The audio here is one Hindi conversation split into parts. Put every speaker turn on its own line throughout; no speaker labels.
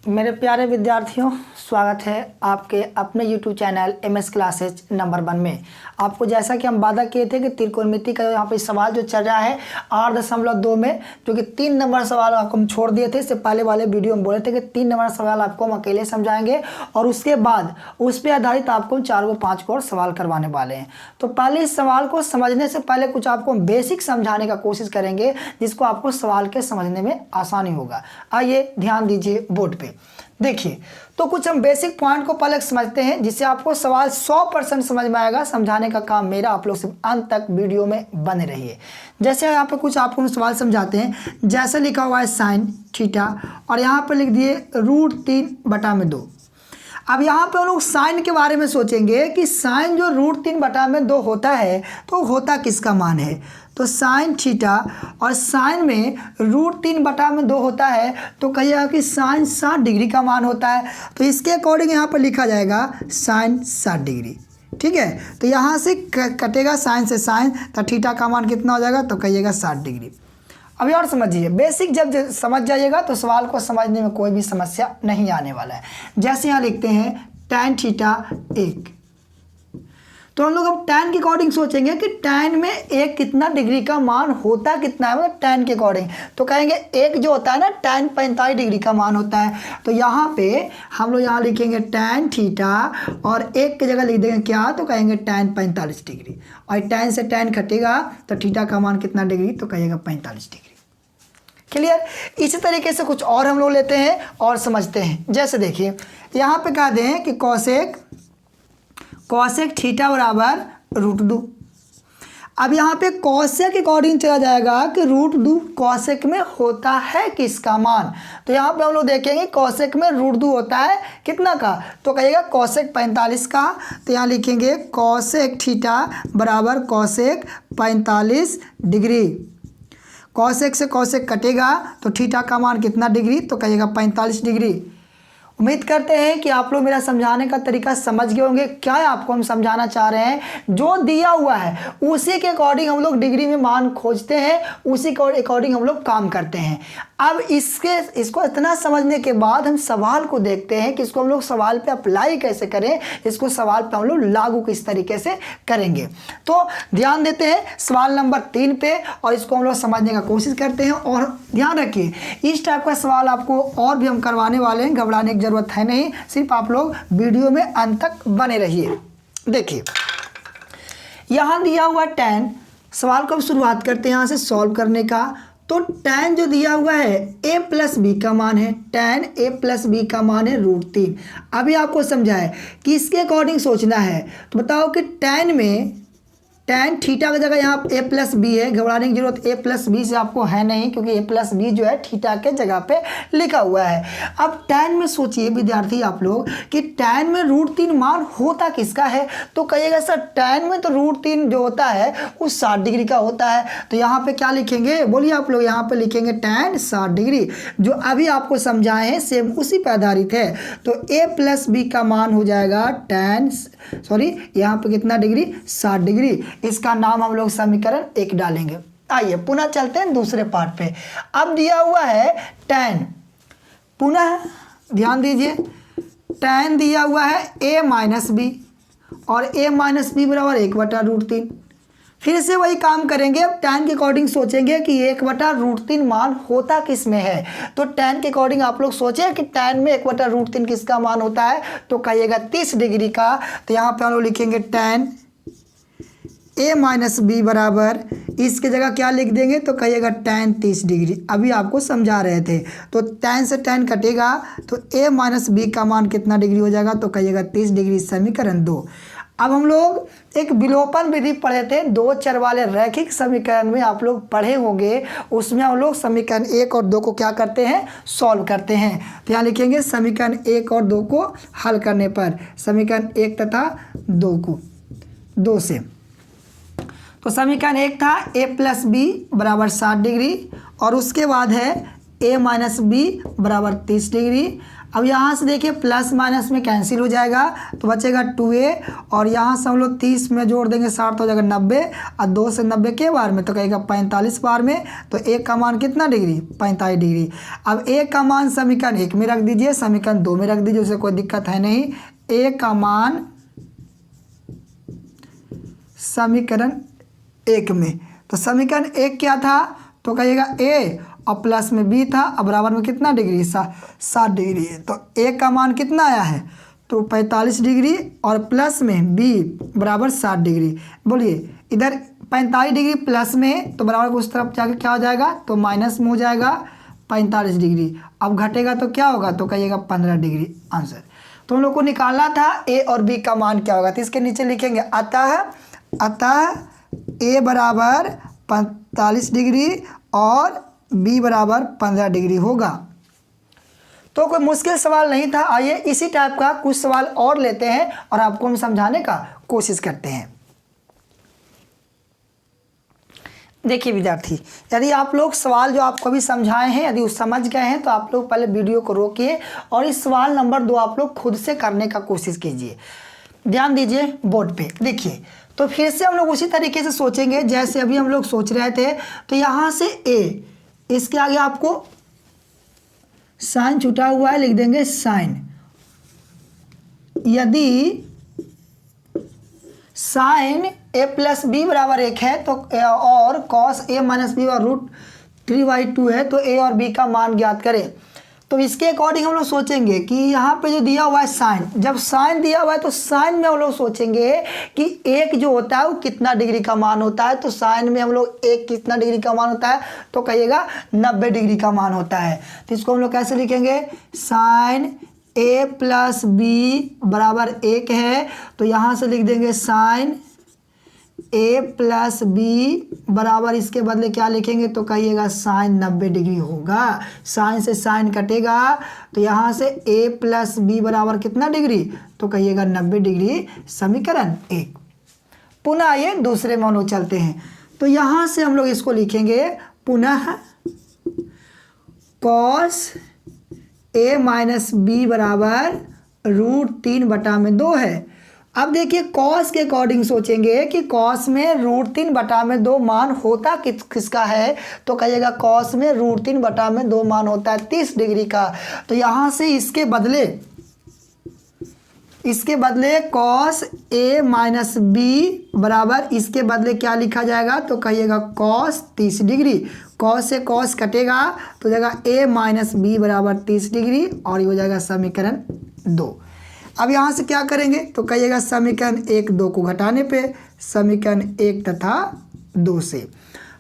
मेरे प्यारे विद्यार्थियों, स्वागत है आपके अपने YouTube channel MS classes number 1 में। आपको जैसा कि हम वादा किए थे कि त्रिकोणमिति का यहाँ पे सवाल जो चल रहा है 8.2 में, जो कि 3 नंबर सवाल आपको हम छोड़ दिए थे। इससे पहले वाले वीडियो में बोले थे कि 3 नंबर सवाल आपको हम अकेले समझाएंगे और उसके बाद उस पर आधारित आपको हम 4 को 5 को और सवाल करवाने वाले हैं। तो पहले इस सवाल को समझने से पहले कुछ आपको बेसिक समझाने का कोशिश करेंगे, जिसको आपको सवाल के समझने में आसानी होगा। आइए ध्यान दीजिए बोर्ड पे, देखिए। तो कुछ हम बेसिक पॉइंट को पहले समझते हैं, जिससे आपको सवाल 100% समझ में आएगा। समझाने का काम मेरा, आप लोग सिर्फ अंत तक वीडियो में बने रहिए। जैसे यहाँ पे कुछ आपको सवाल समझाते हैं। जैसे लिखा हुआ है साइन थीटा और यहाँ पे लिख दिए √3/2। अब यहाँ पे हम लोग साइन के बारे में सोचेंगे कि साइन जो √3/2 होता है तो होता किसका मान है। तो साइन थीटा और साइन में √3/2 होता है तो कहिएगा कि साइन 60 डिग्री का मान होता है। तो इसके अकॉर्डिंग यहाँ पर लिखा जाएगा साइन 60 डिग्री। ठीक है, तो यहाँ से कटेगा साइन से साइन, तो थीटा का मान कितना हो जाएगा, तो कहिएगा 60 डिग्री। अभी और समझिए, बेसिक जब समझ जाइएगा तो सवाल को समझने में कोई भी समस्या नहीं आने वाला है। जैसे यहाँ लिखते हैं tan थीटा 1, तो हम लोग अब tan के अकॉर्डिंग सोचेंगे कि tan में 1 कितना डिग्री का मान होता कितना है, मतलब tan के अकॉर्डिंग। तो कहेंगे 1 जो होता है ना, tan 45 डिग्री का मान होता है। तो यहाँ पे हम लोग यहाँ लिखेंगे tan थीटा और 1 की जगह लिख देंगे क्या, तो कहेंगे tan 45 डिग्री। और tan से tan कटेगा तो थीटा का मान कितना डिग्री, तो कहिएगा 45 डिग्री। क्लियर। इसी तरीके से कुछ और हम लोग लेते हैं और समझते हैं। जैसे देखिए यहाँ पे कह दें कि कॉसेक थीटा बराबर √2। अब यहाँ पे कॉसेक के अकॉर्डिंग चला जाएगा कि √2 कॉसेक में होता है किसका मान। तो यहाँ पे हम लोग देखेंगे कॉसेक में √2 होता है कितना का, तो कहिएगा कॉसेक 45 का। तो यहाँ लिखेंगे कॉसेक थीटा बराबर कॉसेक 45 डिग्री। कॉसेक से कॉसेक कटेगा तो थीटा का मान कितना डिग्री, तो कहिएगा 45 डिग्री। उम्मीद करते हैं कि आप लोग मेरा समझाने का तरीका समझ गए होंगे। क्या है आपको हम समझाना चाह रहे हैं, जो दिया हुआ है उसी के अकॉर्डिंग हम लोग डिग्री में मान खोजते हैं, उसी के अकॉर्डिंग हम लोग काम करते हैं। अब इसको इतना समझने के बाद हम सवाल को देखते हैं कि इसको हम लोग सवाल पे अप्लाई कैसे करें, इसको सवाल पे हम लोग लागू किस तरीके से करेंगे। तो ध्यान देते हैं सवाल नंबर 3 पे और इसको हम लोग समझने का कोशिश करते हैं। और ध्यान रखिए, इस टाइप का सवाल आपको और भी हम करवाने वाले हैं, घबराने की जरूरत है नहीं। सिर्फ आप लोग वीडियो में अंत तक बने रहिए। देखिए यहाँ दिया हुआ tan, सवाल को हम शुरुआत करते हैं यहाँ से सॉल्व करने का। तो tan जो दिया हुआ है a+b का मान है, tan a+b का मान है √3। अभी आपको समझाए कि इसके अकॉर्डिंग सोचना है। तो बताओ कि tan में tan थीटा की जगह यहाँ a+b है, घबराने की जरूरत a+b से आपको है नहीं, क्योंकि a+b जो है थीटा के जगह पे लिखा हुआ है। अब tan में सोचिए विद्यार्थी आप लोग कि tan में √3 मान होता किसका है, तो कहिएगा सर tan में तो √3 जो होता है वो 60 डिग्री का होता है। तो यहाँ पे क्या लिखेंगे, बोलिए आप लोग, यहाँ पे लिखेंगे tan 60 डिग्री। जो अभी आपको समझाए हैं सेम उसी पर आधारित है। तो a+b का मान हो जाएगा यहाँ पे कितना डिग्री, 60 डिग्री। इसका नाम हम लोग समीकरण 1 डालेंगे। आइए पुनः चलते हैं दूसरे पार्ट पे। अब दिया हुआ है tan, पुनः ध्यान दीजिए, tan दिया हुआ है a-b और a-b बराबर 1/√3। फिर से वही काम करेंगे। अब tan के अकॉर्डिंग सोचेंगे कि 1/√3 मान होता किस में है। तो tan के अकॉर्डिंग आप लोग सोचें कि tan में 1/√3 किसका मान होता है, तो कहिएगा 30 डिग्री का। तो यहाँ पे हम लोग लिखेंगे tan a-b बराबर, इसके जगह क्या लिख देंगे, तो कहिएगा tan 30 डिग्री। अभी आपको समझा रहे थे। तो tan से tan कटेगा तो a-b का मान कितना डिग्री हो जाएगा, तो कहिएगा 30 डिग्री। समीकरण 2। अब हम लोग एक विलोपन विधि पढ़े थे, 2 चर वाले रैखिक समीकरण में आप लोग पढ़े होंगे। उसमें हम लोग समीकरण 1 और 2 को क्या करते हैं, सॉल्व करते हैं। तो यहाँ लिखेंगे समीकरण 1 और 2 को हल करने पर, समीकरण 1 तथा 2 से। तो समीकरण 1 था a+b बराबर 60 डिग्री और उसके बाद है a-b बराबर 30 डिग्री। अब यहाँ से देखिए प्लस माइनस में कैंसिल हो जाएगा तो बचेगा 2a, और यहाँ से हम लोग 30 में जोड़ देंगे 60 तो हो जाएगा 90, और 2 से 90 के बार में तो कहेगा 45 बार में, तो a का मान कितना डिग्री 45 डिग्री। अब a का मान समीकरण 1 में रख दीजिए, समीकरण 2 में रख दीजिए, उसे कोई दिक्कत है नहीं। a का मान समीकरण 1 में, तो समीकरण 1 क्या था तो कहिएगा a और प्लस में b था, अब बराबर में कितना डिग्री 60 डिग्री है, तो a का मान कितना आया है तो 45 डिग्री और प्लस में b बराबर 60 डिग्री। बोलिए इधर 45 डिग्री प्लस में तो बराबर उस तरफ जाके क्या हो जाएगा तो माइनस में हो जाएगा 45 डिग्री। अब घटेगा तो क्या होगा तो कहिएगा 15 डिग्री आंसर। तो हम लोग को निकालना था a और b का मान क्या होगा, तो इसके नीचे लिखेंगे अतः a बराबर 45 डिग्री और b बराबर 15 डिग्री होगा। तो कोई मुश्किल सवाल नहीं था। आइए इसी टाइप का कुछ सवाल और लेते हैं और आपको हम समझाने का कोशिश करते हैं। देखिए विद्यार्थी, यदि आप लोग सवाल जो आपको अभी समझाए हैं यदि उस समझ गए हैं तो आप लोग पहले वीडियो को रोकिए और इस सवाल नंबर 2 आप लोग खुद से करने का कोशिश कीजिए। ध्यान दीजिए बोर्ड पे। देखिए तो फिर से हम लोग उसी तरीके से सोचेंगे जैसे अभी हम लोग सोच रहे थे। तो यहाँ से a, इसके आगे आपको साइन छुटा हुआ है, लिख देंगे साइन। यदि साइन a प्लस बी बराबर 1 है तो और कॉस a माइनस बी और √3/2 है तो a और b का मान ज्ञात करें। तो इसके अकॉर्डिंग हम लोग सोचेंगे कि यहाँ पे जो दिया हुआ है साइन, जब साइन दिया हुआ है तो साइन में हम लोग सोचेंगे कि एक जो होता है वो कितना डिग्री का मान होता है। तो साइन में हम लोग एक कितना डिग्री का मान होता है तो कहिएगा 90 डिग्री का मान होता है। तो इसको हम लोग कैसे लिखेंगे, साइन a प्लस बी बराबर 1 है तो यहाँ से लिख देंगे साइन a प्लस बी बराबर इसके बदले क्या लिखेंगे तो कहिएगा साइन 90 डिग्री होगा। साइन से साइन कटेगा तो यहाँ से a प्लस बी बराबर कितना डिग्री तो कहिएगा 90 डिग्री, समीकरण 1। पुनः ये दूसरे में हम लोग चलते हैं। तो यहाँ से हम लोग इसको लिखेंगे पुनः कॉस a माइनस बी बराबर √3/2 है। अब देखिए कॉस के अकॉर्डिंग सोचेंगे कि कॉस में √3/2 मान होता किसका है तो कहिएगा कॉस में √3/2 मान होता है 30 डिग्री का। तो यहाँ से इसके बदले कॉस a माइनस बी बराबर इसके बदले क्या लिखा जाएगा तो कहिएगा कॉस 30 डिग्री। कॉस से कॉस कटेगा तो जाएगा a माइनस बी बराबर 30 डिग्री और ये हो जाएगा समीकरण 2। अब यहाँ से क्या करेंगे तो कहिएगा समीकरण 1 2 को घटाने पे समीकरण 1 तथा 2 से।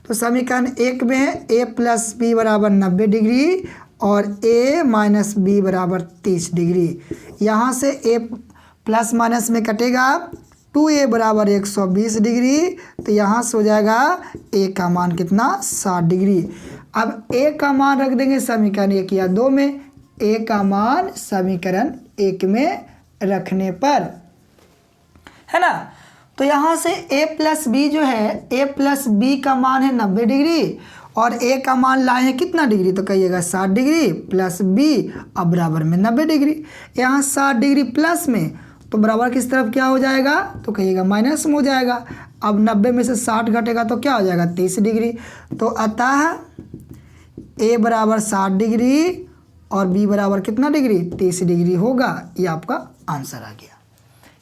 तो समीकरण 1 में a प्लस बी बराबर 90 डिग्री और a माइनस बी बराबर 30 डिग्री। यहाँ से a प्लस माइनस में कटेगा 2a बराबर 120 डिग्री तो यहाँ से हो जाएगा a का मान कितना 60 डिग्री। अब a का मान रख देंगे समीकरण 1 या 2 में। a का मान समीकरण 1 में रखने पर, है ना। तो यहाँ से a प्लस बी जो है a प्लस बी का मान है 90 डिग्री और a का मान लाए हैं कितना डिग्री तो कहिएगा 60 डिग्री प्लस b अब बराबर में 90 डिग्री। यहाँ 60 डिग्री प्लस में तो बराबर किस तरफ क्या हो जाएगा तो कहिएगा माइनस में हो जाएगा। अब 90 में से 60 घटेगा तो क्या हो जाएगा 30 डिग्री। तो अतः a बराबर 60 डिग्री और b बराबर कितना डिग्री 30 डिग्री होगा। ये आपका आंसर आ गया।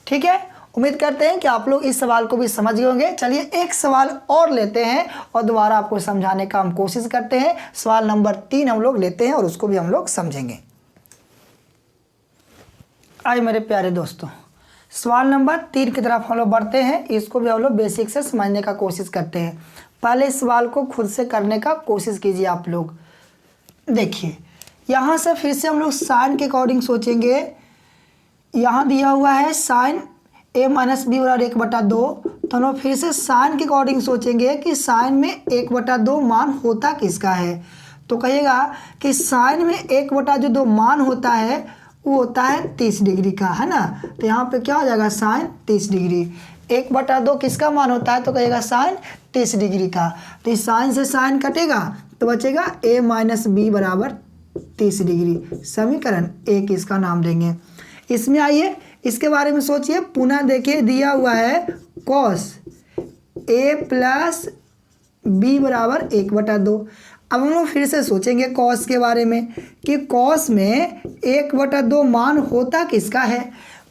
ठीक है, उम्मीद करते हैं कि आप लोग इस सवाल को भी समझ गए होंगे। चलिए एक सवाल और लेते हैं और दोबारा आपको समझाने का हम कोशिश करते हैं। सवाल नंबर 3 हम लोग लेते हैं और उसको भी हम लोग समझेंगे। आइए मेरे प्यारे दोस्तों, सवाल नंबर 3 की तरफ हम लोग बढ़ते हैं। इसको भी हम लोग बेसिक से समझने का कोशिश करते हैं। पहले इस सवाल को खुद से करने का कोशिश कीजिए आप लोग। देखिए यहाँ से फिर से हम लोग साइन के अकॉर्डिंग सोचेंगे। यहाँ दिया हुआ है साइन a माइनस बी बराबर 1/2 तो हम लोग फिर से साइन के अकॉर्डिंग सोचेंगे कि साइन में 1/2 मान होता किसका है। तो कहिएगा कि साइन में 1/2 मान होता है वो होता है 30 डिग्री का, है ना। तो यहाँ पे क्या हो जाएगा साइन 30 डिग्री। 1/2 किसका मान होता है तो कहिएगा साइन 30 डिग्री का। तो इस साइन से साइन कटेगा तो बचेगा a माइनस बी बराबर 30 डिग्री। समीकरण 1 इसका नाम देंगे। इसमें आइए इसके बारे में सोचिए, पुनः देखिए दिया हुआ है कॉस ए प्लस बी बराबर 1/2। अब हम लोग फिर से सोचेंगे कॉस के बारे में कि कॉस में 1/2 मान होता किसका है।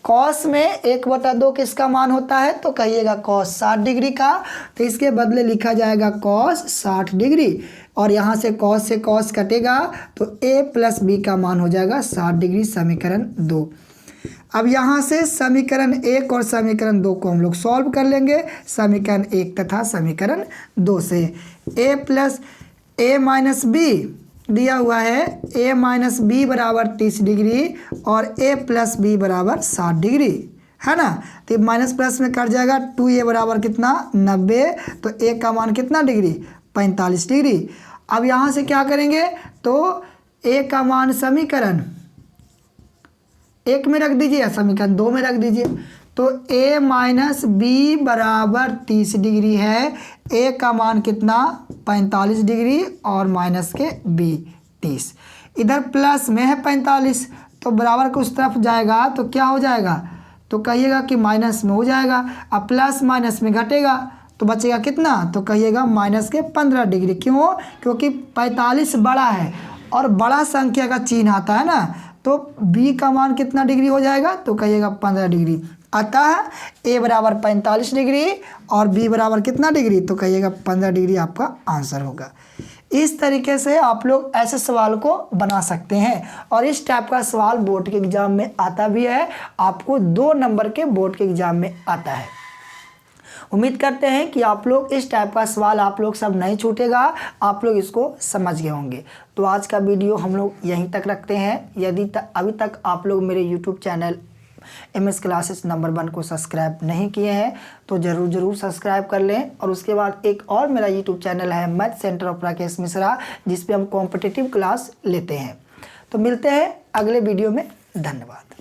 कॉस में 1/2 किसका मान होता है, तो कहिएगा कॉस 60 डिग्री का। तो इसके बदले लिखा जाएगा कॉस 60 डिग्री, और यहाँ से कॉस कटेगा तो a प्लस बी का मान हो जाएगा 60 डिग्री। समीकरण 2। अब यहाँ से समीकरण 1 और समीकरण 2 को हम लोग सॉल्व कर लेंगे। समीकरण 1 तथा समीकरण 2 से a plus a minus b दिया हुआ है, a माइनस बी बराबर 30 डिग्री और a प्लस बी बराबर 60 डिग्री, है ना। तो माइनस प्लस में कट जाएगा, 2a बराबर कितना 90, तो a का मान कितना डिग्री 45 डिग्री। अब यहाँ से क्या करेंगे, तो a का मान समीकरण 1 में रख दीजिए या समीकरण 2 में रख दीजिए। तो a माइनस बी बराबर 30 डिग्री है, a का मान कितना 45 डिग्री और माइनस के b 30। इधर प्लस में है 45, तो बराबर को उस तरफ जाएगा तो क्या हो जाएगा, तो कहिएगा कि माइनस में हो जाएगा। अब प्लस माइनस में घटेगा तो बचेगा कितना, तो कहिएगा माइनस के 15 डिग्री। क्यों, क्योंकि 45 बड़ा है और बड़ा संख्या का चिन्ह आता है ना, तो b का मान कितना डिग्री हो जाएगा, तो कहिएगा 15 डिग्री। अतः a बराबर 45 डिग्री और b बराबर कितना डिग्री, तो कहिएगा 15 डिग्री आपका आंसर होगा। इस तरीके से आप लोग ऐसे सवाल को बना सकते हैं, और इस टाइप का सवाल बोर्ड के एग्जाम में आता भी है, आपको 2 नंबर के बोर्ड के एग्जाम में आता है। उम्मीद करते हैं कि आप लोग इस टाइप का सवाल आप लोग सब नहीं छूटेगा, आप लोग इसको समझ गए होंगे। तो आज का वीडियो हम लोग यहीं तक रखते हैं। यदि अभी तक आप लोग मेरे YouTube channel MS classes number 1 को सब्सक्राइब नहीं किए हैं तो ज़रूर सब्सक्राइब कर लें। और उसके बाद एक और मेरा यूट्यूब चैनल है math centre of Rakesh Mishra, जिस पे हम कॉम्पिटिटिव क्लास लेते हैं। तो मिलते हैं अगले वीडियो में। धन्यवाद।